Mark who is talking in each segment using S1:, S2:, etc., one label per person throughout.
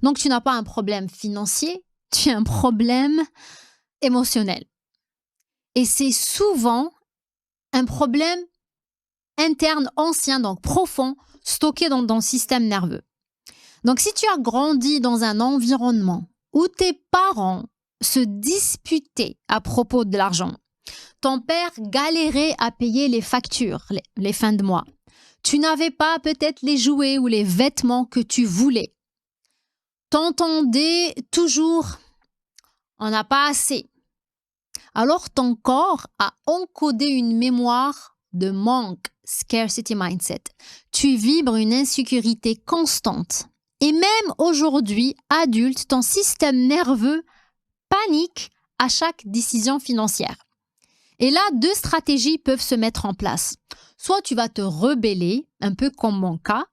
S1: Donc, tu n'as pas un problème financier, tu as un problème émotionnel. Et c'est souvent un problème interne, ancien, donc profond, stocké dans ton système nerveux. Donc, si tu as grandi dans un environnement où tes parents se disputaient à propos de l'argent, ton père galérait à payer les factures, les fins de mois, tu n'avais pas peut-être les jouets ou les vêtements que tu voulais, t'entendais toujours « on n'a pas assez », alors ton corps a encodé une mémoire de manque, scarcity mindset. Tu vibres une insécurité constante. Et même aujourd'hui, adulte, ton système nerveux panique à chaque décision financière. Et là, deux stratégies peuvent se mettre en place. Soit tu vas te rebeller, un peu comme mon cas,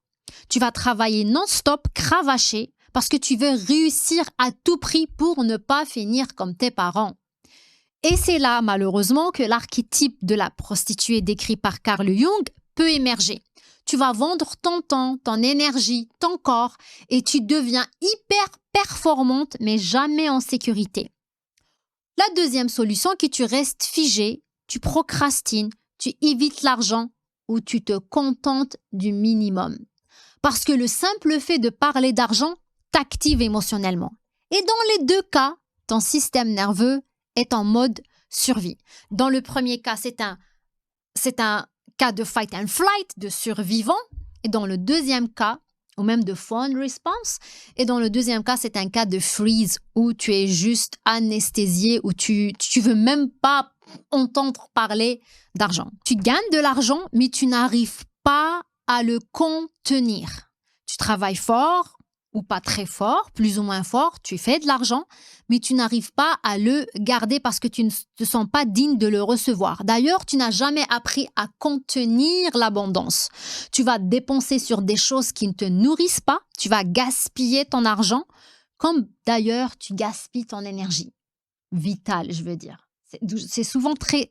S1: tu vas travailler non-stop, cravacher, parce que tu veux réussir à tout prix pour ne pas finir comme tes parents. Et c'est là, malheureusement, que l'archétype de la prostituée décrit par Carl Jung peut émerger. Tu vas vendre ton temps, ton énergie, ton corps et tu deviens hyper performante mais jamais en sécurité. La deuxième solution est que tu restes figé, tu procrastines, tu évites l'argent ou tu te contentes du minimum. Parce que le simple fait de parler d'argent t'active émotionnellement. Et dans les deux cas, ton système nerveux est en mode survie. Dans le premier cas, c'est un cas de fight and flight, de survivant. Et dans le deuxième cas, ou même de fawn response, et dans le deuxième cas, c'est un cas de freeze, où tu es juste anesthésié, où tu veux même pas entendre parler d'argent. Tu gagnes de l'argent, mais tu n'arrives pas à le contenir. Tu travailles fort, ou pas très fort, plus ou moins fort, tu fais de l'argent, mais tu n'arrives pas à le garder parce que tu ne te sens pas digne de le recevoir. D'ailleurs, tu n'as jamais appris à contenir l'abondance. Tu vas dépenser sur des choses qui ne te nourrissent pas, tu vas gaspiller ton argent, comme d'ailleurs tu gaspilles ton énergie vitale, je veux dire. C'est souvent très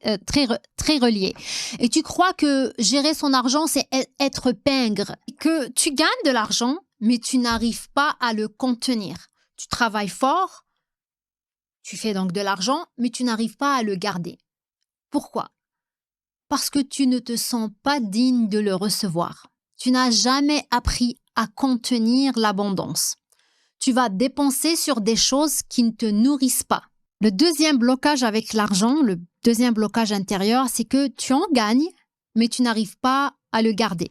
S1: relié. Et tu crois que gérer son argent, c'est être pingre, que tu gagnes de l'argent, mais tu n'arrives pas à le contenir. Tu travailles fort, tu fais donc de l'argent, mais tu n'arrives pas à le garder. Pourquoi? Parce que tu ne te sens pas digne de le recevoir. Tu n'as jamais appris à contenir l'abondance. Tu vas dépenser sur des choses qui ne te nourrissent pas. Le deuxième blocage avec l'argent, le deuxième blocage intérieur, c'est que tu en gagnes, mais tu n'arrives pas à le garder.